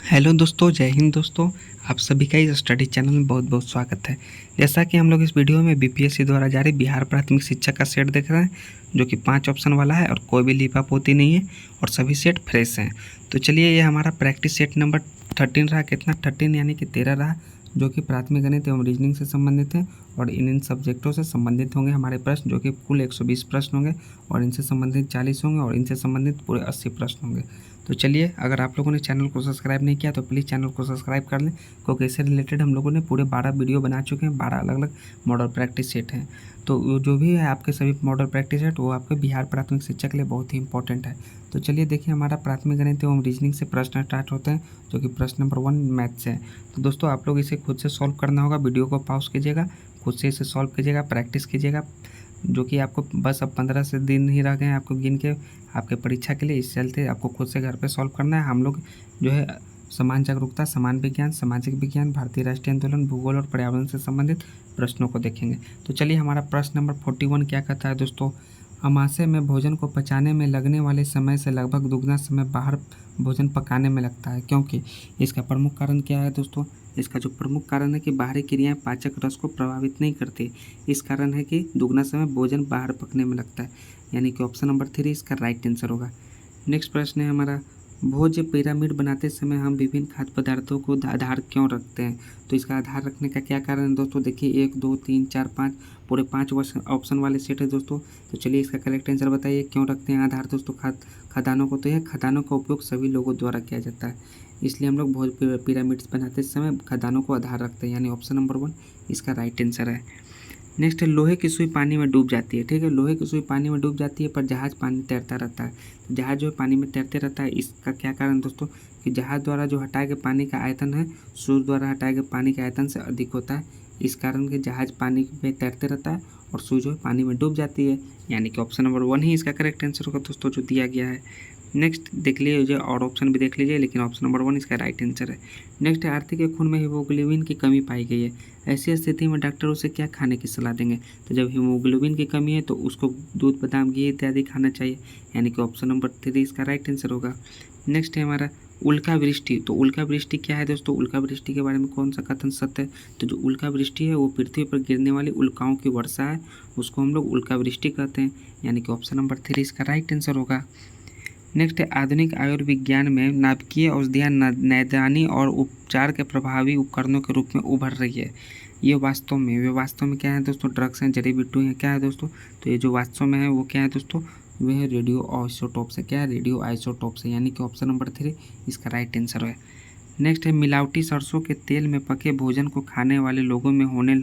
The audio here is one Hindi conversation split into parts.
हेलो दोस्तों, जय हिंद दोस्तों। आप सभी का इस स्टडी चैनल में बहुत बहुत स्वागत है। जैसा कि हम लोग इस वीडियो में बीपीएससी द्वारा जारी बिहार प्राथमिक शिक्षक का सेट देख रहे हैं, जो कि 5 ऑप्शन वाला है और कोई भी लीपा पोती नहीं है और सभी सेट फ्रेश हैं। तो चलिए, ये हमारा प्रैक्टिस सेट नंबर 13 रहा। कितना? 13 यानी कि 13 रहा, जो कि प्राथमिक गणित एवं रीजनिंग से संबंधित है। और इन सब्जेक्टों से संबंधित होंगे हमारे प्रश्न, जो कि कुल 120 प्रश्न होंगे और इनसे संबंधित 40 होंगे और इनसे संबंधित पूरे 80 प्रश्न होंगे। तो चलिए, अगर आप लोगों ने चैनल को सब्सक्राइब नहीं किया तो प्लीज़ चैनल को सब्सक्राइब कर लें, क्योंकि इससे रिलेटेड हम लोगों ने पूरे 12 वीडियो बना चुके हैं। 12 अलग अलग मॉडल प्रैक्टिस सेट हैं। तो वो जो भी है आपके सभी मॉडल प्रैक्टिस सेट, वो आपके बिहार प्राथमिक शिक्षक के लिए बहुत ही इंपॉर्टेंट है। तो चलिए देखिए, हमारा प्राथमिक गणित एवं रीजनिंग से प्रश्न स्टार्ट होते हैं, जो कि प्रश्न नंबर 1 मैथ से है। तो दोस्तों, आप लोग इसे खुद से सॉल्व करना होगा। वीडियो को पॉज कीजिएगा, खुद से इसे सॉल्व कीजिएगा, प्रैक्टिस कीजिएगा, जो कि आपको बस अब 15 से दिन ही रह गए हैं आपको गिन के आपके परीक्षा के लिए। इस चलते आपको खुद से घर पे सॉल्व करना है। हम लोग जो है समान जागरूकता, समान विज्ञान, सामाजिक विज्ञान, भारतीय राष्ट्रीय आंदोलन, भूगोल और पर्यावरण से संबंधित प्रश्नों को देखेंगे। तो चलिए, हमारा प्रश्न नंबर 41 क्या कहता है दोस्तों? अमाशय में भोजन को पचाने में लगने वाले समय से लगभग दुगना समय बाहर भोजन पकाने में लगता है, क्योंकि इसका प्रमुख कारण क्या है दोस्तों? इसका जो प्रमुख कारण है कि बाहरी क्रियाएं पाचक रस को प्रभावित नहीं करती। इस कारण है कि दुगना समय भोजन बाहर पकने में लगता है, यानी कि ऑप्शन नंबर 3 इसका राइट आंसर होगा। नेक्स्ट प्रश्न है हमारा, भोज्य पिरामिड बनाते समय हम विभिन्न खाद्य पदार्थों को आधार क्यों रखते हैं? तो इसका आधार रखने का क्या कारण है दोस्तों? देखिए, 1 2 3 4 5 पूरे 5 ऑप्शन वाले सेट है दोस्तों। तो चलिए, इसका करेक्ट आंसर बताइए, क्यों रखते हैं आधार दोस्तों खदानों को? तो यह खदानों का उपयोग सभी लोगों द्वारा किया जाता है, इसलिए हम लोग भोज्य पिरामिड्स बनाते समय खदानों को आधार रखते हैं, यानी ऑप्शन नंबर 1 इसका राइट आंसर है। नेक्स्ट है, लोहे की सुई पानी में डूब जाती है। ठीक है, लोहे की सुई पानी में डूब जाती है, पर जहाज पानी तैरता रहता है। तो जहाज जो है पानी में तैरते रहता है, इसका क्या कारण दोस्तों? कि जहाज द्वारा जो हटाए गए पानी का आयतन है, सूर्य द्वारा हटाए गए पानी के आयतन से अधिक होता है। इस कारण कि जहाज पानी में तैरते रहता है और सूर्य जो है पानी में डूब जाती है, यानी कि ऑप्शन नंबर 1 ही इसका करेक्ट आंसर होगा दोस्तों, जो दिया गया है। नेक्स्ट देख लीजिए, और ऑप्शन भी देख लीजिए, लेकिन ऑप्शन नंबर 1 इसका राइट आंसर है। नेक्स्ट है, आरती के खून में हीमोग्लोबिन की कमी पाई गई है। ऐसी स्थिति में डॉक्टर उसे क्या खाने की सलाह देंगे? तो जब हीमोग्लोबिन की कमी है तो उसको दूध, बादाम, घी इत्यादि खाना चाहिए, यानी कि ऑप्शन नंबर 3 इसका राइट आंसर होगा। नेक्स्ट है हमारा उल्का वृष्टि। तो उल्का वृष्टि क्या है दोस्तों? उल्का वृष्टि के बारे में कौन सा कथन सत्य है? तो जो उल्का वृष्टि है वो पृथ्वी पर गिरने वाली उल्काओं की वर्षा है, उसको हम लोग उल्का वृष्टि कहते हैं, यानी कि ऑप्शन नंबर 3 इसका राइट आंसर होगा। नेक्स्ट है, आधुनिक आयुर्विज्ञान में नाभिकीय औषधियाँ नैदानी और उपचार के प्रभावी उपकरणों के रूप में उभर रही है। ये वास्तव में क्या है दोस्तों? ड्रग्स हैं, जड़ी बूटी हैं, क्या है दोस्तों? तो ये जो वास्तव में है वो क्या है दोस्तों? वो है रेडियो आइसोटोप से। क्या है? रेडियो आइसोटोप से, यानी कि ऑप्शन नंबर 3 इसका राइट आंसर है। नेक्स्ट है, मिलावटी सरसों के तेल में पके भोजन को खाने वाले लोगों में होने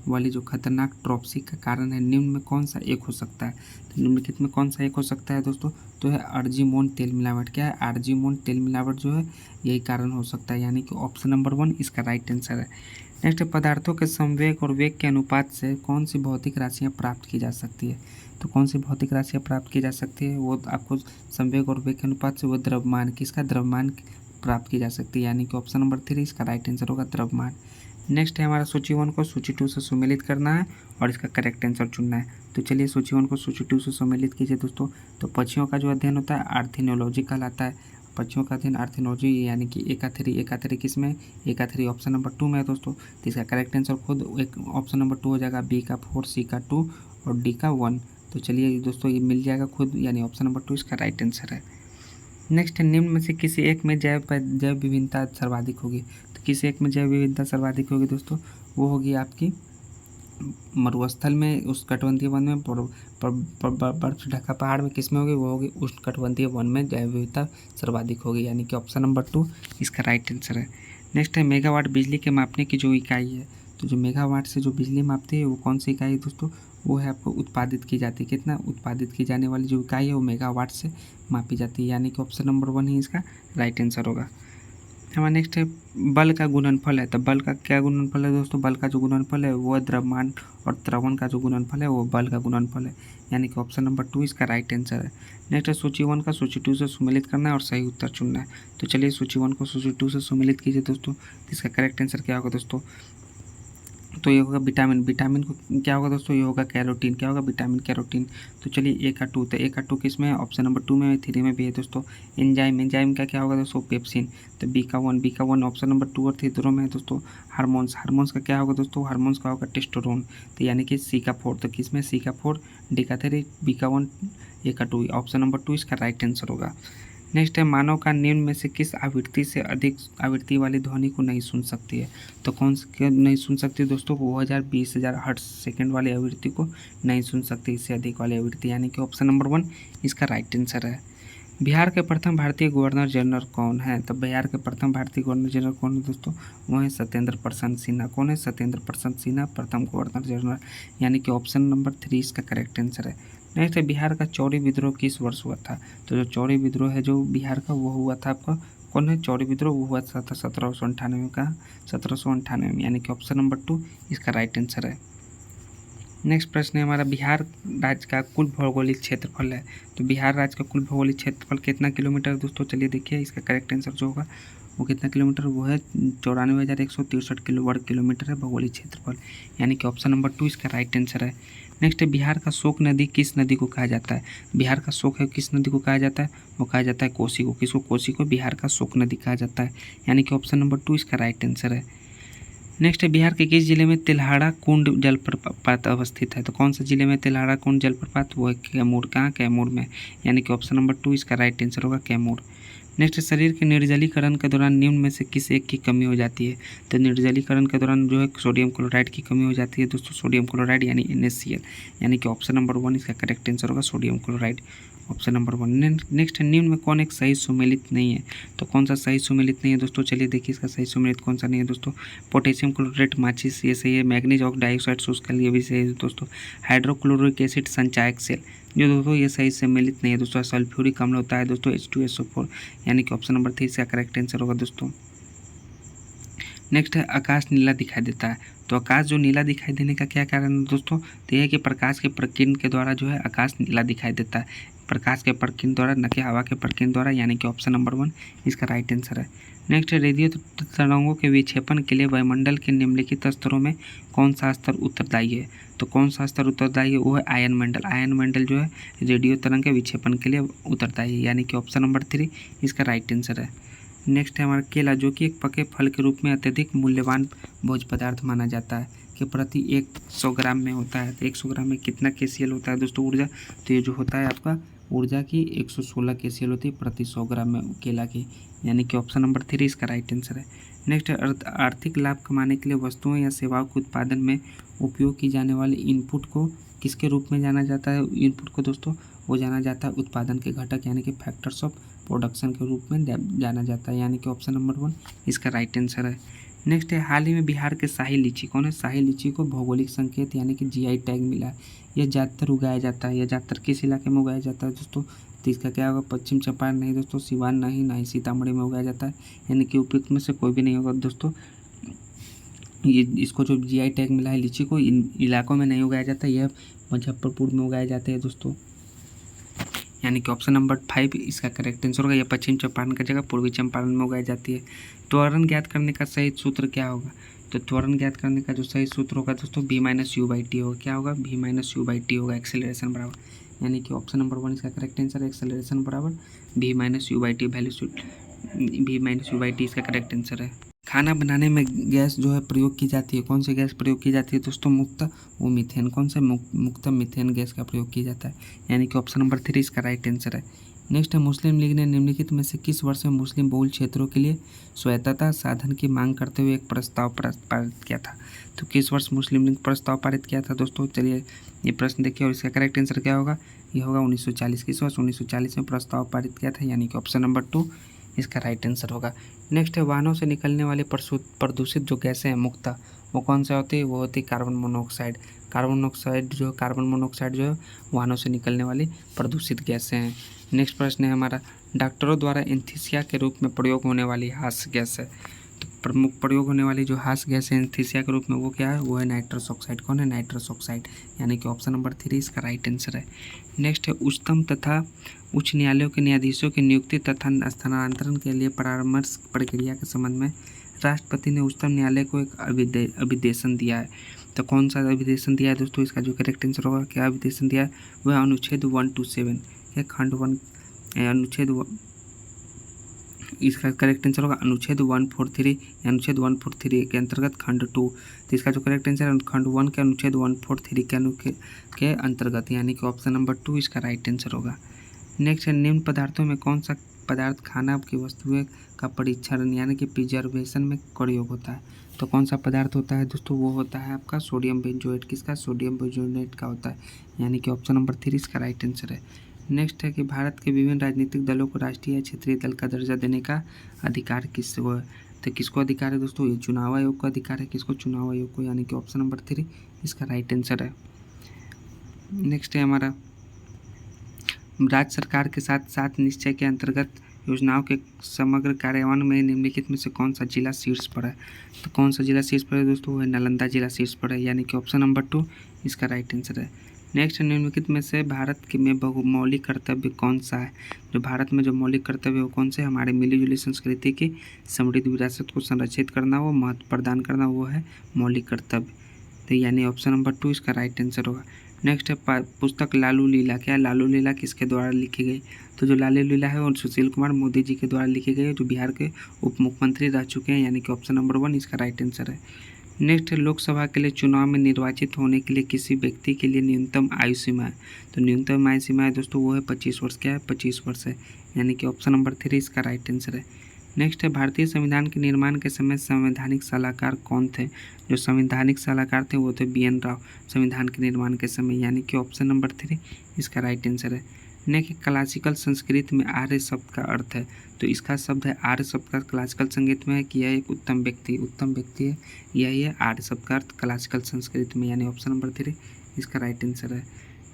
वाली जो खतरनाक ट्रॉप्सी का कारण है, निम्न में कौन सा एक हो सकता है? तो निम्नलिखित में कौन सा एक हो सकता है दोस्तों? तो है अर्जिमोन तेल मिलावट। क्या है? अर्जिमोन तेल मिलावट जो है यही कारण हो सकता है, यानी कि ऑप्शन नंबर 1 इसका राइट आंसर है। नेक्स्ट, पदार्थों के संवेग और वेग के अनुपात से कौन सी भौतिक राशियाँ प्राप्त की जा सकती है? तो कौन सी भौतिक राशियाँ प्राप्त की जा सकती है? वो आपको संवेग और वेग के अनुपात से वो द्रव्यमान, किसका? द्रव्यमान प्राप्त की जा सकती है, यानी कि ऑप्शन नंबर 3 इसका राइट आंसर होगा, द्रव्यमान। नेक्स्ट है हमारा, सूची 1 को सूची 2 से सुमेलित करना है और इसका करेक्ट आंसर चुनना है। तो चलिए, सूची 1 को सूची 2 से सुमेलित कीजिए दोस्तों। तो पक्षियों का जो अध्ययन होता है आर्थिनोलॉजी कहलाता है। पक्षियों का अध्ययन आर्थिनोलॉजी, यानी कि एकाथेरी किस में? एकाथेरी ऑप्शन नंबर 2 में है दोस्तों। तो इसका करेक्ट आंसर खुद एक ऑप्शन नंबर 2 हो जाएगा, बी का 4, सी का 2 और डी का 1। तो चलिए दोस्तों, ये मिल जाएगा खुद, यानी ऑप्शन नंबर 2 इसका राइट आंसर है। नेक्स्ट है, निम्न में से किसी एक में जैव विविधता सर्वाधिक होगी। तो किसी एक में जैव विविधता सर्वाधिक होगी दोस्तों? वो होगी आपकी मरुस्थल में, उष्णकटिबंधीय वन में, बर्फ ढका पहाड़ में, किस में होगी? वो होगी उष्णकटिबंधीय वन में जैव विविधता सर्वाधिक होगी, यानी कि ऑप्शन नंबर 2 इसका राइट आंसर है। नेक्स्ट है, मेगावाट बिजली के मापने की जो इकाई है। तो जो मेगावाट से जो बिजली मापती है वो कौन सी इकाई है दोस्तों? वो है आपको उत्पादित की जाती है। कितना? उत्पादित की जाने वाली जो इकाई है वो मेगावाट से मापी जाती है, यानी कि ऑप्शन नंबर 1 ही इसका राइट आंसर होगा। हमारा नेक्स्ट है, बल का गुणनफल है। तो बल का क्या गुणनफल है दोस्तों? बल का जो गुणनफल है वो द्रव्यमान और त्वरण का जो गुणनफल है वो बल का गुणनफल है, यानी कि ऑप्शन नंबर 2 इसका राइट आंसर है। नेक्स्ट है, सूची 1 का सूची 2 से सुमेलित करना है और सही उत्तर चुनना है। तो चलिए, सूची 1 को सूची 2 से सुमेलित कीजिए दोस्तों। इसका करेक्ट आंसर क्या होगा दोस्तों? तो ये होगा विटामिन। विटामिन को क्या होगा दोस्तों, ये होगा कैरोटीन। क्या होगा, विटामिन कैरोटीन। तो चलिए ए का 2, तो ए का 2 किस में है, ऑप्शन नंबर 2 में, 3 में भी है दोस्तों। एंजाइम, एंजाइम का क्या होगा दोस्तों, पेप्सिन। तो बी का 1, बी का 1 ऑप्शन नंबर 2 और 3 दोनों में है दोस्तों। हार्मोन्स, हार्मोन्स का क्या होगा दोस्तों, हार्मोन्स का होगा टेस्टोस्टेरोन। तो यानी कि सी का 4, तो किस में, सी का 4, डी का 3, बी का 1, ए का 2, ऑप्शन नंबर 2 इसका राइट आंसर होगा। नेक्स्ट है, मानव का निम्न में से किस आवृत्ति से अधिक आवृत्ति वाली ध्वनि को नहीं सुन सकती है। तो कौन सी नहीं सुन सकती दोस्तों, 2000 20,000 हर्ट्ज सेकेंड वाली आवृत्ति को नहीं सुन सकती, इससे अधिक वाली आवृत्ति, यानी कि ऑप्शन नंबर 1 इसका राइट आंसर है। बिहार के प्रथम भारतीय गवर्नर जनरल कौन है। तो बिहार के प्रथम भारतीय गवर्नर जनरल कौन है दोस्तों, वो है सत्येंद्र प्रसाद सिन्हा। कौन है, सत्येंद्र प्रसाद सिन्हा प्रथम गवर्नर जनरल, यानी कि ऑप्शन नंबर 3 इसका करेक्ट आंसर है। नेक्स्ट है, बिहार का चौरी विद्रोह किस वर्ष हुआ था। तो जो चौरी विद्रोह है जो बिहार का, वो हुआ था आपका, कौन है, चौरी विद्रोह वो हुआ था 1798 का, 1798 में, यानी कि ऑप्शन नंबर 2 इसका राइट आंसर है। नेक्स्ट प्रश्न है हमारा, बिहार राज्य का कुल भौगोलिक क्षेत्रफल है। तो बिहार राज्य का कुल भौगोलिक क्षेत्रफल कितना किलोमीटर दोस्तों, चलिए देखिए इसका करेक्ट आंसर जो होगा वो कितना किलोमीटर, वो है 94,163 वर्ग किलोमीटर है भौगोलिक क्षेत्रफल, यानी कि ऑप्शन नंबर 2 इसका राइट आंसर है। नेक्स्ट है, बिहार का शोक नदी किस नदी को कहा जाता है। बिहार का शोक है किस नदी को कहा जाता है, वो कहा जाता है कोसी को। किसको, कोसी को बिहार का शोक नदी कहा जाता है, यानी कि ऑप्शन नंबर 2 इसका राइट आंसर है। नेक्स्ट है, बिहार के किस जिले में तिल्हाड़ा कुंड जलप्रपात अवस्थित है। तो कौन सा जिले में तिल्हाड़ा कुंड जलप्रपात, वो है कैमूर। कहाँ, कैमूर में, यानी कि ऑप्शन नंबर 2 इसका राइट आंसर होगा, कैमूर। नेक्स्ट, शरीर के निर्जलीकरण के दौरान निम्न में से किस एक की कमी हो जाती है। तो निर्जलीकरण के दौरान जो है सोडियम क्लोराइड की कमी हो जाती है दोस्तों, सोडियम क्लोराइड यानी NaCl, यानी कि ऑप्शन नंबर 1 इसका करेक्ट आंसर होगा, sodium chloride, option number 1। Next है, निम्न में कौन एक सही सुमेलित नहीं है। तो कौन सा सही सुमेलित नहीं है दोस्तों, चलिए देखिए इसका सही सुमेलित कौन सा नहीं है दोस्तों। पोटेशियम क्लोरेट माचिस ये सही है, मैग्नीज ऑक्साइड शुष्क ये भी सही है दोस्तों। हाइड्रोक्लोरिक एसिड संचायक सेल जो दोस्तों ये सही सम्मिलित नहीं है दोस्तों। सल्फ्यूरिक अम्ल होता है दोस्तों H2SO4, यानी कि ऑप्शन नंबर 3 इसका करेक्ट आंसर होगा दोस्तों। नेक्स्ट है, आकाश नीला दिखाई देता है। तो आकाश जो नीला दिखाई देने का क्या कारण है दोस्तों, तो यह है कि प्रकाश के प्रकीर्णन के द्वारा जो है आकाश नीला दिखाई देता है, प्रकाश के प्रकीर्णन द्वारा, न कि हवा के प्रकीर्णन द्वारा, यानी कि ऑप्शन नंबर 1 इसका राइट आंसर है। नेक्स्ट है, रेडियो तरंगों के विक्षेपण के लिए वायुमंडल के निम्नलिखित स्तरों में कौन सा स्तर उत्तरदायी है। तो कौन सा स्तर उत्तरदायी है, वो है आयन मंडल। आयन मंडल जो है रेडियो तरंग के विक्षेपण के लिए उत्तरदायी है, यानी कि ऑप्शन नंबर 3 इसका राइट आंसर है। नेक्स्ट है हमारा, केला जो कि एक पके फल के रूप में अत्यधिक मूल्यवान भोज्य पदार्थ माना जाता है, कि प्रति 100 ग्राम में होता है। तो 100 ग्राम में कितना KCl होता है दोस्तों, ऊर्जा। तो ये जो होता है आपका ऊर्जा की 116 KCl होती है प्रति 100 ग्राम में केला की, यानी कि ऑप्शन नंबर 3 इसका राइट आंसर है। नेक्स्ट है, आर्थिक लाभ कमाने के लिए वस्तुओं या सेवाओं के उत्पादन में उपयोग की जाने वाले इनपुट को किसके रूप में जाना जाता है। इनपुट को दोस्तों वो जाना जाता है उत्पादन के घटक, यानी कि फैक्टर्स ऑफ प्रोडक्शन के रूप में जाना जाता है, यानी कि ऑप्शन नंबर 1 इसका राइट आंसर है। नेक्स्ट है, हाल ही में बिहार के शाही लीची, कौन है, शाही लीची को भौगोलिक संकेत यानी कि GI टैग मिला है। यह ज़्यादातर उगाया जाता है, यह ज़्यादातर किस इलाके में उगाया जाता है दोस्तों, तो इसका क्या होगा, पश्चिम चंपारण नहीं दोस्तों, सिवान नहीं, ना ही सीतामढ़ी में उगाया जाता है, यानी कि उपयुक्त में से कोई भी नहीं होगा दोस्तों। ये इसको जो GI टैग मिला है लीची को, इन इलाकों में नहीं उगाया जाता, यह मुजफ्फरपुर में उगाए जाते हैं दोस्तों, यानी कि ऑप्शन नंबर 5 इसका करेक्ट आंसर होगा। यह पश्चिम चंपारण की जगह पूर्वी चंपारण में उगाई जाती है। त्वरण ज्ञात करने का सही सूत्र क्या होगा। तो त्वरण ज्ञात करने का जो सही सूत्र होगा दोस्तों V-U/T होगा। क्या होगा, V-U/T होगा, एक्सेलरेशन बराबर, यानी कि ऑप्शन नंबर 1 इसका करेक्ट आंसर है, एक्सेलरेशन बराबर V-U/T वैल्यू, V-U/T इसका करेक्ट आंसर है। खाना बनाने में गैस जो है प्रयोग की जाती है, कौन सी गैस प्रयोग की जाती है दोस्तों, मुक्त वो मीथेन। कौन सा, मुक्त मीथेन गैस का प्रयोग किया जाता है, यानी कि ऑप्शन नंबर 3 इसका राइट आंसर है। नेक्स्ट है, मुस्लिम लीग ने निम्नलिखित में से किस वर्ष में मुस्लिम बहुल क्षेत्रों के लिए स्वायत्तता साधन की मांग करते हुए एक प्रस्ताव पारित किया था। तो किस वर्ष मुस्लिम लीग प्रस्ताव पारित किया था दोस्तों, चलिए ये प्रश्न देखिए और इसका करेक्ट आंसर क्या होगा, ये होगा 1940। किस वर्ष, 1940 में प्रस्ताव पारित किया था, यानी कि ऑप्शन नंबर 2 इसका राइट आंसर होगा। नेक्स्ट है, वाहनों से निकलने वाले प्रदूषित जो गैसें हैं मुक्ता, वो कौन सा होती है, वो होती है कार्बन मोनोऑक्साइड। कार्बन मोनोऑक्साइड जो है वाहनों से निकलने वाली प्रदूषित गैसें हैं। नेक्स्ट प्रश्न है हमारा, डॉक्टरों द्वारा एंथीसिया के रूप में प्रयोग होने वाली हास्य गैस है। तो प्रमुख प्रयोग होने वाली जो हास गैस है एनेस्थीसिया के रूप में वो क्या है, वो है नाइट्रस ऑक्साइड। कौन है, नाइट्रस ऑक्साइड, यानी कि ऑप्शन नंबर 3 इसका राइट आंसर है। नेक्स्ट है उच्चतम तथा उच्च न्यायालयों के न्यायाधीशों की नियुक्ति तथा स्थानांतरण के लिए परामर्श प्रक्रिया के संबंध में राष्ट्रपति ने उच्चतम न्यायालय को एक अभिदेशन दिया है। तो कौन सा अभिदेशन दिया है दोस्तों, इसका जो करेक्ट आंसर होगा, क्या अभिदेशन दिया है, वह अनुच्छेद 127 या खंड 1 अनुच्छेद, इसका करेक्ट आंसर होगा अनुच्छेद 143 या अनुच्छेद 143 के अंतर्गत खंड 2। तो इसका जो करेक्ट आंसर है खंड 1 के अनुच्छेद 143 के अंतर्गत, यानी कि ऑप्शन नंबर 2 इसका राइट आंसर होगा। नेक्स्ट है निम्न पदार्थों में कौन सा पदार्थ खाना की वस्तुएं का परीक्षण यानी कि प्रिजर्वेशन में प्रयोग होता है। तो कौन सा पदार्थ होता है दोस्तों, वो होता है आपका सोडियम बेंजोएट। किसका, सोडियम बेंजोएट का होता है, यानी कि ऑप्शन नंबर 3 इसका राइट आंसर है। नेक्स्ट है कि भारत के विभिन्न राजनीतिक दलों को राष्ट्रीय या क्षेत्रीय दल का दर्जा देने का अधिकार किसको है। तो किसको अधिकार है दोस्तों, ये चुनाव आयोग को अधिकार है। किसको, चुनाव आयोग को, यानी कि ऑप्शन नंबर 3 इसका राइट आंसर है। नेक्स्ट है हमारा राज्य सरकार के साथ साथ निश्चय के अंतर्गत योजनाओं के समग्र कार्यान्वयन में निम्नलिखित में से कौन सा जिला शीर्ष पर है। तो कौन सा जिला शीर्ष पर है दोस्तों, वह नालंदा जिला शीर्ष पर है, यानी कि ऑप्शन नंबर 2 इसका राइट आंसर है। नेक्स्ट निम्नलिखित में से भारत के में बहुमौलिक कर्तव्य कौन सा है। जो भारत में जो मौलिक कर्तव्य वो कौन से, हमारे मिलीजुली संस्कृति की समृद्ध विरासत को संरक्षित करना, वो महत्व प्रदान करना, वो है मौलिक कर्तव्य। तो यानी ऑप्शन नंबर 2 इसका राइट आंसर होगा। नेक्स्ट है पुस्तक लालू लीला। क्या लालू लीला किसके द्वारा लिखी गई। तो जो लालू लीला है वो सुशील कुमार मोदी जी के द्वारा लिखी गई है, जो बिहार के उप मुख्यमंत्री रह चुके हैं, यानी कि ऑप्शन नंबर 1 इसका राइट आंसर है। नेक्स्ट है लोकसभा के लिए चुनाव में निर्वाचित होने के लिए किसी व्यक्ति के लिए न्यूनतम आयु सीमा है। तो न्यूनतम आयु सीमा है दोस्तों वो है 25 वर्ष। क्या है, 25 वर्ष है, यानी कि ऑप्शन नंबर 3 इसका राइट आंसर है। नेक्स्ट है भारतीय संविधान के निर्माण के समय संवैधानिक सलाहकार कौन थे। जो संवैधानिक सलाहकार थे वो थे BN राव संविधान के निर्माण के समय, यानी कि ऑप्शन नंबर 3 इसका राइट आंसर है। नेक्स्ट क्लासिकल संस्कृत में आर्य शब्द का अर्थ है। तो इसका शब्द है आर्य शब्द का क्लासिकल संगीत में है कि यह एक उत्तम व्यक्ति है, यही है आर्य शब्द का अर्थ क्लासिकल संस्कृत में, यानी ऑप्शन नंबर 3 इसका राइट आंसर है।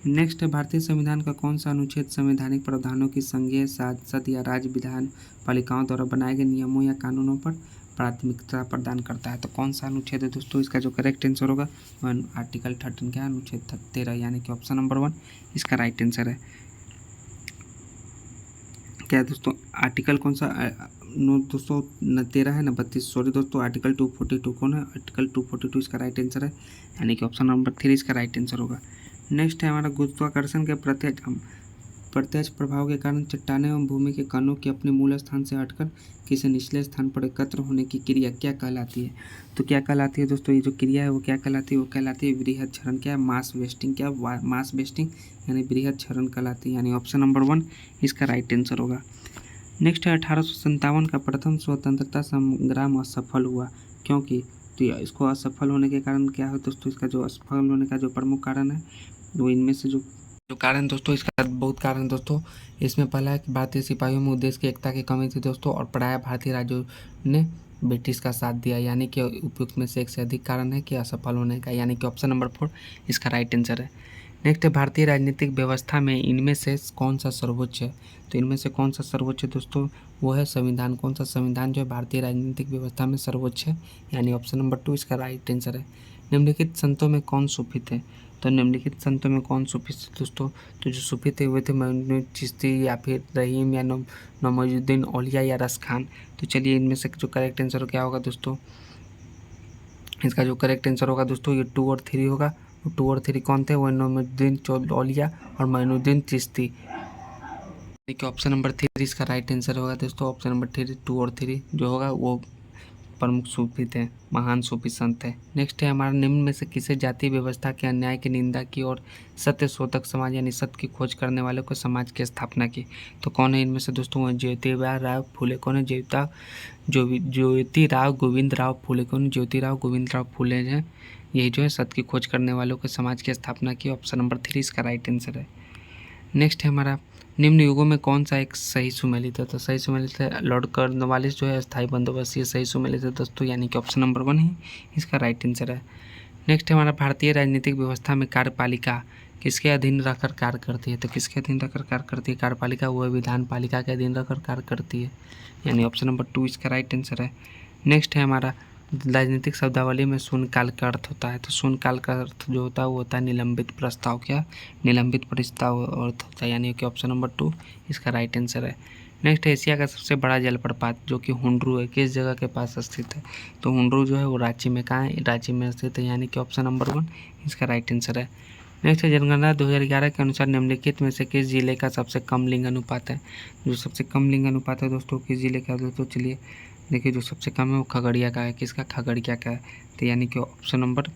नेक्स्ट है भारतीय संविधान का कौन सा अनुच्छेद संवैधानिक प्रावधानों की संघीय संसद या राज्य विधान पालिकाओं द्वारा बनाए गए नियमों या कानूनों पर प्राथमिकता प्रदान करता है। तो कौन सा अनुच्छेद है दोस्तों, इसका जो करेक्ट आंसर होगा वह आर्टिकल 13 क्या, अनुच्छेद 13, यानी कि ऑप्शन नंबर 1 इसका राइट आंसर है। क्या है दोस्तों, आर्टिकल कौन सा दोस्तों, न 13 है न 32, सॉरी दोस्तों, आर्टिकल 242 कौन है, आर्टिकल 242 इसका राइट आंसर है, यानी कि ऑप्शन नंबर 3 इसका राइट आंसर होगा। नेक्स्ट है हमारा गुरुत्वाकर्षण के प्रत्यक्ष प्रभाव के कारण चट्टानें एवं भूमि के कणों की अपने मूल स्थान से हटकर किसी निचले स्थान पर एकत्र होने की क्रिया क्या कहलाती है। तो क्या कहलाती है दोस्तों, ये जो क्रिया है वो क्या कहलाती है, वो कहलाती है वृहद क्षरण। क्या, मास वेस्टिंग। क्या, मास वेस्टिंग, यानी वृहद क्षरण कहलाती है, यानी ऑप्शन नंबर 1 इसका राइट आंसर होगा। नेक्स्ट है 1857 का प्रथम स्वतंत्रता संग्राम असफल हुआ क्योंकि। तो इसको असफल होने के कारण क्या है दोस्तों, इसका जो असफल होने का जो प्रमुख कारण है वो इनमें से जो कारण दोस्तों, इसका बहुत कारण दोस्तों, इसमें पहला है कि भारतीय सिपाहियों में उद्देश्य की एकता की कमी थी दोस्तों, और प्राय भारतीय राज्यों ने ब्रिटिश का साथ दिया, यानी कि उपयुक्त में से एक से अधिक कारण है कि असफल होने का, यानी कि ऑप्शन नंबर 4 इसका राइट आंसर है। नेक्स्ट है भारतीय राजनीतिक व्यवस्था में इनमें से कौन सा सर्वोच्च है। तो इनमें से कौन सा सर्वोच्च है दोस्तों, वो है संविधान। कौन सा संविधान जो है भारतीय राजनीतिक व्यवस्था में सर्वोच्च है, यानी ऑप्शन नंबर 2 इसका राइट आंसर है। निम्नलिखित संतों में कौन सूफी थे। तो निम्नलिखित संतों में कौन सूफी थे दोस्तों, तो जो सूफी थे वे थे मोइनुद्दीन चिश्ती या फिर रहीम या नवाजुद्दीन औलिया या रस खान। तो चलिए इनमें से जो करेक्ट आंसर क्या होगा दोस्तों, इसका जो करेक्ट आंसर होगा दोस्तों ये 2 और 3 होगा। 2 और 3 कौन थे, वो नवाजुद्दीन औलिया और मोइनुद्दीन चिश्ती, देखिए ऑप्शन नंबर 3 इसका राइट आंसर होगा दोस्तों। ऑप्शन नंबर 3 2 और 3 जो होगा वो प्रमुख सूफी थे, महान सूफी संत थे। नेक्स्ट है हमारा निम्न में से किसे जाति व्यवस्था के अन्याय की निंदा की और सत्य शोधक समाज यानी सत्य की खोज करने वालों को समाज की स्थापना की। तो कौन है इनमें से दोस्तों, ज्योतिराव फूले। कौन है, ज्योतिराव गोविंद राव फूले। कौन, ज्योतिराव गोविंद राव फूले हैं, यही जो है सत्य की खोज करने वालों को समाज की स्थापना की। ऑप्शन नंबर 3 इसका राइट आंसर है। नेक्स्ट है हमारा निम्न युगों में कौन सा एक सही सुमेलित है। तो सही सुमेलित है लॉर्ड कॉर्नवालिस जो है स्थायी बंदोबस्त, ये सही सुमेलित है दोस्तों, यानी कि ऑप्शन नंबर 1 ही इसका राइट आंसर है। नेक्स्ट है हमारा भारतीय राजनीतिक व्यवस्था में कार्यपालिका किसके अधीन रहकर कार्य करती है। तो किसके अधीन रहकर कार्य करती है कार्यपालिका, वो विधान पालिका के अधीन रहकर कार्य करती है, यानी ऑप्शन नंबर 2 इसका राइट आंसर है। नेक्स्ट है हमारा राजनीतिक शब्दावली में शून्यकाल का अर्थ होता है। तो शून्यकाल का अर्थ जो होता है वो होता है निलंबित प्रस्ताव। क्या निलंबित प्रस्ताव अर्थ होता है, यानी कि ऑप्शन नंबर 2 इसका राइट आंसर है। नेक्स्ट है एशिया का सबसे बड़ा जलप्रपात जो कि हुंड्रू है, किस जगह के पास स्थित है? तो हुंड्रू जो है वो रांची में कहाँ है? रांची में स्थित है, यानी कि ऑप्शन नंबर 1 इसका राइट आंसर है। नेक्स्ट है जनगणना 2011 के अनुसार निम्नलिखित में से किस जिले का सबसे कम लिंग अनुपात है? जो सबसे कम लिंग अनुपात है दोस्तों किस जिले का? दोस्तों चलिए देखिए, जो सबसे कम है वो खगड़िया का है। किसका? खगड़िया का है। तो यानी कि ऑप्शन नंबर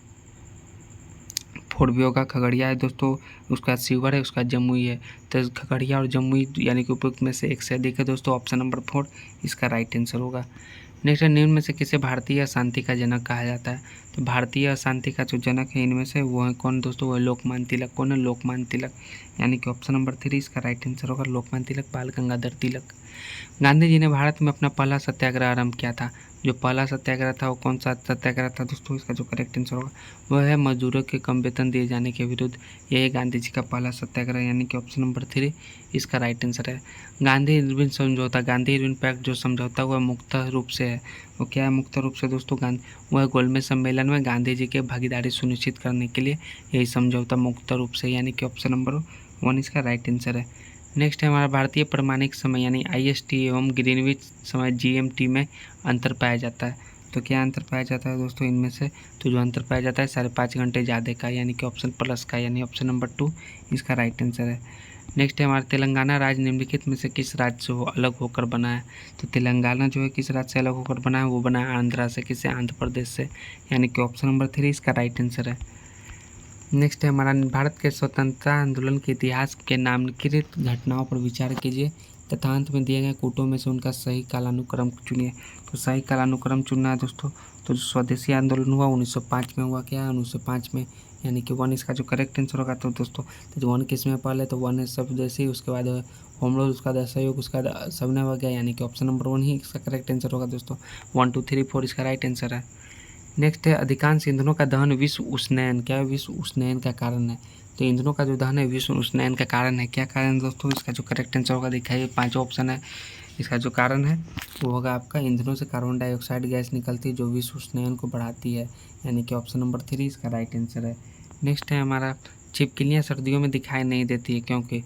4 भी होगा। खगड़िया है दोस्तों, उसका शिवहर है, उसका जमुई है। तो खगड़िया और जमुई यानी कि उपयुक्त में से एक से अधिक है दोस्तों, ऑप्शन नंबर 4 इसका राइट आंसर होगा। नेक्स्ट है निम्न में से किसे भारतीय अशांति का जनक कहा जाता है? तो भारतीय अशांति का जो जनक है इनमें से वो है कौन दोस्तों? वो है लोकमान्य तिलक। कौन है? लोकमान्य तिलक, यानी कि ऑप्शन नंबर 3 इसका राइट आंसर होगा। लोकमान्य तिलक, बाल गंगाधर तिलक। गांधी जी ने भारत में अपना पहला सत्याग्रह आरंभ किया था। जो पहला सत्याग्रह था वो कौन सा सत्याग्रह था दोस्तों? इसका जो करेक्ट आंसर होगा वह है मजदूरों के कम वेतन दिए जाने के विरुद्ध। यही गांधी जी का पहला सत्याग्रह, यानी कि ऑप्शन नंबर 3 इसका राइट आंसर है। गांधी इरविन समझौता, गांधी इरविन पैक्ट जो समझौता हुआ मुक्त रूप से है, वो क्या है मुक्त रूप से दोस्तों? वह गोलमेज सम्मेलन में गांधी जी के भागीदारी सुनिश्चित करने के लिए यही समझौता मुक्त रूप से, यानी कि ऑप्शन नंबर 1 इसका राइट आंसर है। नेक्स्ट है हमारा भारतीय प्रमाणिक समय यानी IST एवं ग्रीनविच समय GMT में अंतर पाया जाता है। तो क्या अंतर पाया जाता है दोस्तों इनमें से? तो जो अंतर पाया जाता है 5.5 घंटे ज़्यादा का, यानी कि ऑप्शन प्लस का, यानी ऑप्शन नंबर 2 इसका राइट आंसर है। नेक्स्ट है हमारा तेलंगाना राज्य निम्नलिखित में से किस राज्य से अलग होकर बना है? तो तेलंगाना जो है किस राज्य से अलग होकर बना है? वो बना है आंध्रा से। किससे? आंध्र प्रदेश से, यानी कि ऑप्शन नंबर 3 इसका राइट आंसर है। नेक्स्ट है हमारा भारत के स्वतंत्रता आंदोलन के इतिहास के नामांकित घटनाओं पर विचार कीजिए तथा अंत में दिए गए कोटों में से उनका सही कालानुक्रम चुनिए। तो सही कालानुक्रम चुनना है दोस्तों। तो जो स्वदेशी आंदोलन हुआ 1905 में हुआ। क्या है? 1905 में, यानी कि 1 इसका जो करेक्ट आंसर होगा। तो दोस्तों तो 1 किस में पहले? तो 1 है स्वदेशी, उसके बाद होम रूल, उसका बाद असहयोग, उसका बाद सबने हो गया, यानी कि ऑप्शन नंबर 1 ही इसका करेक्ट आंसर होगा दोस्तों। 1 2 3 4 इसका राइट आंसर है। नेक्स्ट है अधिकांश ईंधनों का दहन विश्व उष्णयन, क्या है? विश्व उष्णयन का कारण है। तो ईंधनों का जो दहन है विश्व उष्णयन का कारण है। क्या कारण दोस्तों? इसका जो करेक्ट आंसर होगा दिखाइए, 5 ऑप्शन है। इसका जो कारण है वो होगा आपका ईंधनों से कार्बन डाइऑक्साइड गैस निकलती है जो विश्व उष्णयन को बढ़ाती है, यानी कि ऑप्शन नंबर 3 इसका राइट आंसर है। नेक्स्ट है हमारा छिपकलियाँ सर्दियों में दिखाई नहीं देती है क्योंकि?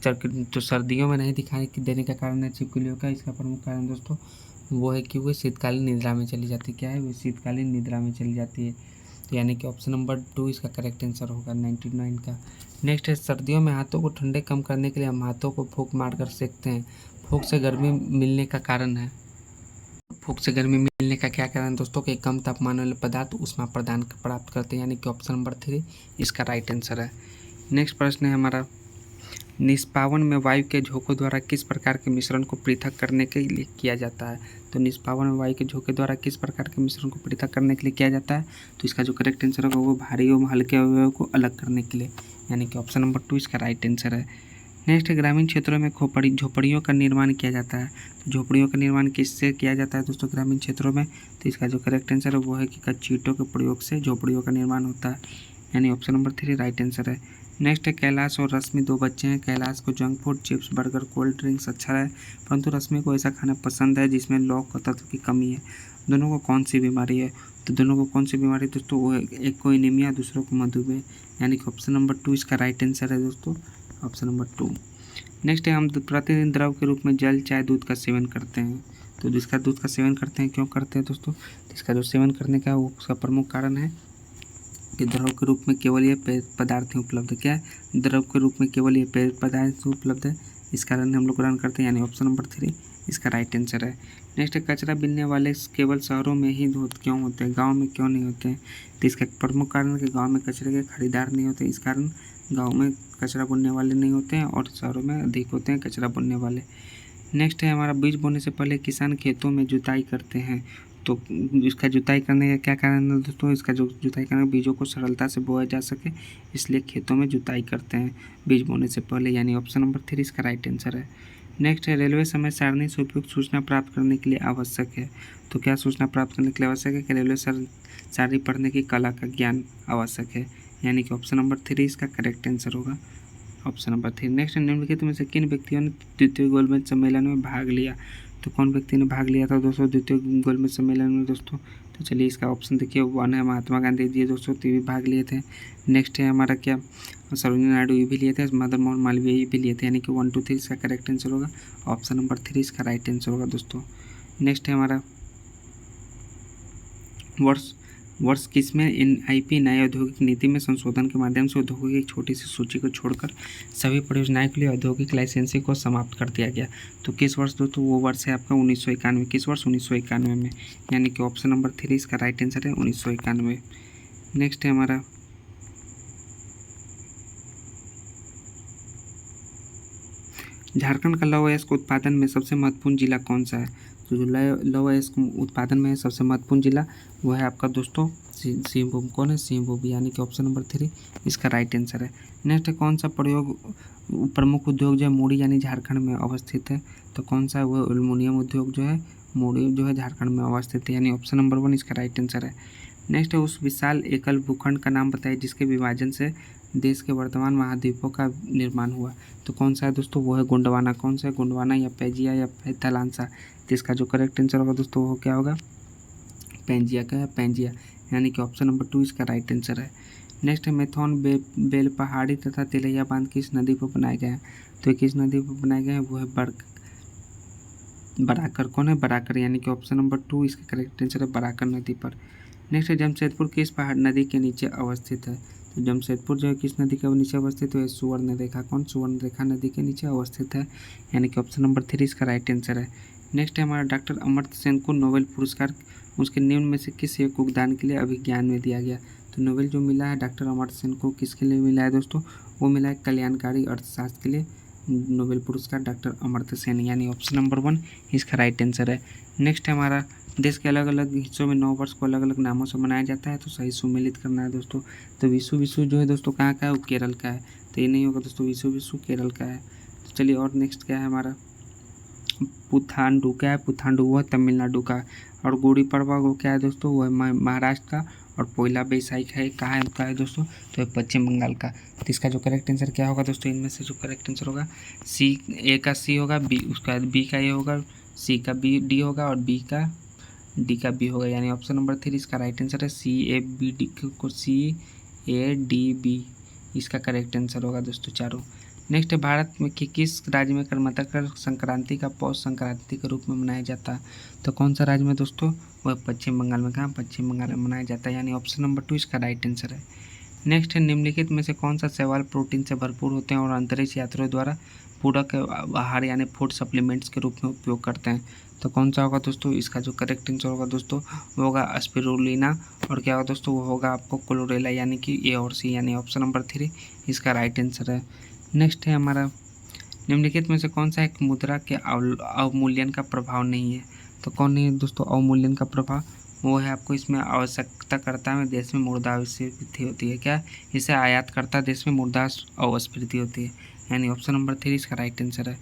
तो सर्दियों में नहीं दिखाई देने का कारण है छिपकलियों का, इसका प्रमुख कारण दोस्तों वो है कि वो शीतकालीन निद्रा में चली जाती है। क्या है? वो शीतकालीन निद्रा में चली जाती है। तो यानी कि ऑप्शन नंबर 2 इसका करेक्ट आंसर होगा 99 का। नेक्स्ट है सर्दियों में हाथों को ठंडे कम करने के लिए हम हाथों को फूंक मारकर सेकते हैं। फूंक से गर्मी मिलने का कारण है। फूंक से गर्मी मिलने का क्या कारण दोस्तों? कि कम तापमान वाले पदार्थ ऊष्मा प्रदान प्राप्त करते हैं, यानी कि ऑप्शन नंबर 3 इसका राइट आंसर है। नेक्स्ट प्रश्न है हमारा निष्पावन में वायु के झोंकों द्वारा किस प्रकार के मिश्रण को पृथक करने के लिए किया जाता है? तो निष्पावन में वायु के झोंके द्वारा किस प्रकार के मिश्रण को पृथक करने के लिए किया जाता है? तो इसका जो करेक्ट आंसर होगा वो भारी एवं हल्के अवयवों को अलग करने के लिए, यानी कि ऑप्शन नंबर 2 इसका राइट आंसर है। नेक्स्ट ग्रामीण क्षेत्रों में झोपड़ियों का निर्माण किया जाता है। तो झोपड़ियों का निर्माण किससे किया जाता है दोस्तों ग्रामीण क्षेत्रों में? तो इसका जो करेक्ट आंसर है वो है कि कच्ची ईंटों के प्रयोग से झोपड़ियों का निर्माण होता है, यानी ऑप्शन नंबर 3 राइट आंसर है। नेक्स्ट है कैलाश और रश्मि 2 बच्चे हैं। कैलाश को junk food, chips, burger, cold drinks अच्छा है, परंतु रश्मि को ऐसा खाना पसंद है जिसमें लौह तत्व की कमी है। दोनों को कौन सी बीमारी है? तो दोनों को कौन सी बीमारी दोस्तों? वो एक को एनीमिया, दूसरों को मधुमेह, यानी कि ऑप्शन नंबर 2 इसका राइट आंसर है दोस्तों, ऑप्शन नंबर 2। नेक्स्ट है हम प्रतिदिन द्रव के रूप में जल, चाय, दूध का सेवन करते हैं। तो जिसका दूध का सेवन करते हैं, क्यों करते हैं दोस्तों? तो इसका जो सेवन करने का वो उसका प्रमुख कारण है कि द्रव के रूप में केवल ये पेय पदार्थ ही उपलब्ध है। क्या है? द्रव के रूप में केवल ये पेय पदार्थ उपलब्ध है, इस कारण हम लोग ग्रहण करते हैं, यानी ऑप्शन नंबर 3 इसका राइट आंसर है। नेक्स्ट है कचरा बीनने वाले केवल शहरों में ही क्यों होते हैं, गाँव में क्यों नहीं होते हैं? तो इसका प्रमुख कारण है कि गाँव में कचरे के खरीदार नहीं होते, इस कारण गाँव में कचरा बुनने वाले नहीं होते हैं और शहरों में अधिक होते हैं कचरा बुनने वाले। नेक्स्ट है हमारा बीज बोने से पहले किसान खेतों में जुताई करते हैं। तो इसका जुताई करने का क्या कारण है दोस्तों? इसका जो जुताई करने बीजों को सरलता से बोया जा सके, इसलिए खेतों में जुताई करते हैं बीज बोने से पहले, यानी ऑप्शन नंबर 3 इसका राइट आंसर है। नेक्स्ट है रेलवे समय सारणी से उपयुक्त सूचना प्राप्त करने के लिए आवश्यक है। तो क्या सूचना प्राप्त करने के लिए आवश्यक है? कि रेलवे सारणी पढ़ने की कला का ज्ञान आवश्यक है, यानी कि ऑप्शन नंबर 3 इसका करेक्ट आंसर होगा, ऑप्शन नंबर 3। नेक्स्ट निम्नलिखित में से किन व्यक्तियों ने द्वितीय गोलमेज सम्मेलन में भाग लिया? तो कौन व्यक्ति ने भाग लिया था दोस्तों द्वितीय गोलमेज सम्मेलन में दोस्तों? तो चलिए इसका ऑप्शन देखिए 1 है महात्मा गांधी जी दोस्तों, तो ये भी भाग लिए थे। नेक्स्ट है हमारा क्या, सरोजिनी नायडू ये भी लिए थे, मदन मोहन मालवीय ये भी लिए थे, यानी कि 1 2 3 इसका करेक्ट आंसर होगा। ऑप्शन नंबर 3 इसका राइट आंसर होगा दोस्तों। नेक्स्ट है हमारा वर्ष किसमें NIP नई औद्योगिक नीति में संशोधन के माध्यम से उद्योगों की एक छोटी सी सूची को छोड़कर सभी परियोजनाओं के लिए औद्योगिक लाइसेंसिंग को समाप्त कर दिया गया? तो किस वर्ष दोस्तों? वो वर्ष है आपका 1991। किस वर्ष? 1991 में, यानी कि ऑप्शन नंबर 3 इसका राइट आंसर है 1991। नेक्स्ट है हमारा झारखंड का लौह अयस्क उत्पादन में सबसे महत्वपूर्ण जिला कौन सा है? तो जो लौह अयस्क उत्पादन में सबसे महत्वपूर्ण जिला वो है आपका दोस्तों सिंहभूम। कौन है? सिंहभूम, यानी कि ऑप्शन नंबर 3 इसका राइट आंसर है। नेक्स्ट है कौन सा प्रमुख उद्योग जो है मूड़ी यानी झारखंड में अवस्थित है? तो कौन सा है? वो एल्युमिनियम उद्योग जो है मूड़ी जो है झारखंड में अवस्थित है, यानी ऑप्शन नंबर 1 इसका राइट आंसर है। नेक्स्ट है उस विशाल एकल भूखंड का नाम बताइए जिसके विभाजन से देश के वर्तमान महाद्वीपों का निर्माण हुआ? तो कौन सा है दोस्तों? वो है गोंडवाना। कौन सा है? गोंडवाना या पैजिया या पैंथालांसा? तो इसका जो करेक्ट आंसर होगा दोस्तों वो क्या होगा? पैंजिया का है, पैंजिया, यानी कि ऑप्शन नंबर 2 इसका राइट आंसर है। नेक्स्ट है मैथौन बेल पहाड़ी तथा तिलैया बांध किस नदी पर बनाए गए हैं? तो किस नदी पर बनाए गए हैं? वो है बराकर। कौन है? बराकर, यानी कि ऑप्शन नंबर 2 इसका करेक्ट आंसर है बराकर नदी पर। नेक्स्ट है जमशेदपुर किस पहाड़ नदी के नीचे अवस्थित है? तो जमशेदपुर जो है किस नदी के नीचे अवस्थित है? सुवर्ण रेखा। कौन? सुवर्ण रेखा नदी के नीचे अवस्थित है, यानी कि ऑप्शन नंबर 3 इसका राइट आंसर है। नेक्स्ट है हमारा डॉक्टर अमर्त्य सेन को नोबेल पुरस्कार उसके निम्न में से किस एक योगदान के लिए अभिज्ञान में दिया गया? तो नोबेल जो मिला है डॉक्टर अमर्त्य सेन को किसके लिए मिला है दोस्तों? वो मिला है कल्याणकारी अर्थशास्त्र के लिए नोबेल पुरस्कार डॉक्टर अमर्त्य सेन, यानी ऑप्शन नंबर 1 इसका राइट आंसर है। नेक्स्ट है हमारा देश के अलग अलग हिस्सों में नव वर्ष को अलग अलग नामों से मनाया जाता है, तो सही सुमेलित करना है दोस्तों। तो विशु जो है दोस्तों कहाँ का है? वो केरल का है, तो ये नहीं होगा दोस्तों, विशु केरल का है। तो चलिए और नेक्स्ट क्या है हमारा पुथांडु। क्या है? पुथांडु वो है तमिलनाडु का। और गुड़ी पड़वा वो क्या है दोस्तों? वो है महाराष्ट्र का। और पोइला बैसाख है कहाँ है दोस्तों? तो है पश्चिम बंगाल का। तो इसका जो करेक्ट आंसर क्या होगा दोस्तों? इनमें से जो करेक्ट आंसर होगा ए का सी होगा, बी उसका बी का ए होगा, सी का बी डी होगा और डी का बी होगा, यानी ऑप्शन नंबर 3 इसका राइट आंसर है CABD इसका करेक्ट आंसर होगा दोस्तों चारों। नेक्स्ट है भारत में किस राज्य में मकर संक्रांति का पौष संक्रांति के रूप में मनाया जाता है? तो कौन सा राज्य में दोस्तों? वह पश्चिम बंगाल में। कहाँ? पश्चिम बंगाल में मनाया जाता है, यानी ऑप्शन नंबर 2 इसका राइट आंसर है। नेक्स्ट है निम्नलिखित में से कौन सा शैवाल प्रोटीन से भरपूर होते हैं और अंतरिक्ष यात्रियों द्वारा पूरक आहार यानी फूड सप्लीमेंट्स के रूप में उपयोग करते हैं? तो कौन सा होगा दोस्तों? इसका जो करेक्ट आंसर होगा दोस्तों वो होगा स्पिरुलिना। और क्या होगा दोस्तों? वो होगा आपको क्लोरेला, यानी कि ए और सी, यानी ऑप्शन नंबर 3 इसका राइट आंसर है। नेक्स्ट है हमारा निम्नलिखित में से कौन सा एक मुद्रा के अवमूल्यन का प्रभाव नहीं है? तो कौन नहीं है दोस्तों अवमूल्यन का प्रभाव? वो है आपको इसमें आवश्यकताकर्ता में देश में मुद्रास्फीति होती है। क्या? इसे आयातकर्ता देश में मुद्रा अस्फीति होती है, यानी ऑप्शन नंबर 3 इसका राइट आंसर है।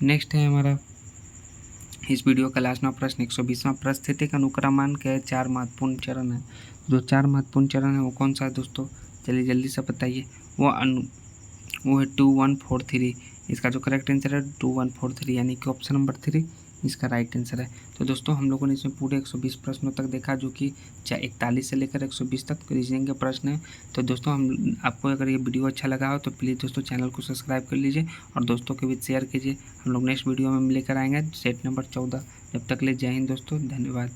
नेक्स्ट है हमारा इस वीडियो का लास्ट प्रश्न 120वां परिस्थितिक अनुक्रमण के 4 महत्वपूर्ण चरण है। जो 4 महत्वपूर्ण चरण है वो कौन सा है दोस्तों? चलिए जल्दी से बताइए। वो है 2 1 4 3। इसका जो करेक्ट आंसर है 2 1 4 3, यानी कि ऑप्शन नंबर 3 इसका राइट आंसर है। तो दोस्तों हम लोगों ने इसमें पूरे 120 प्रश्नों तक देखा, जो कि 41 से लेकर 120 तक रीजनिंग के प्रश्न हैं। तो दोस्तों आपको अगर ये वीडियो अच्छा लगा हो तो प्लीज़ दोस्तों चैनल को सब्सक्राइब कर लीजिए और दोस्तों के बीच शेयर कीजिए। हम लोग नेक्स्ट वीडियो में लेकर आएंगे सेट नंबर 14। जब तक ले जय हिंद दोस्तों, धन्यवाद।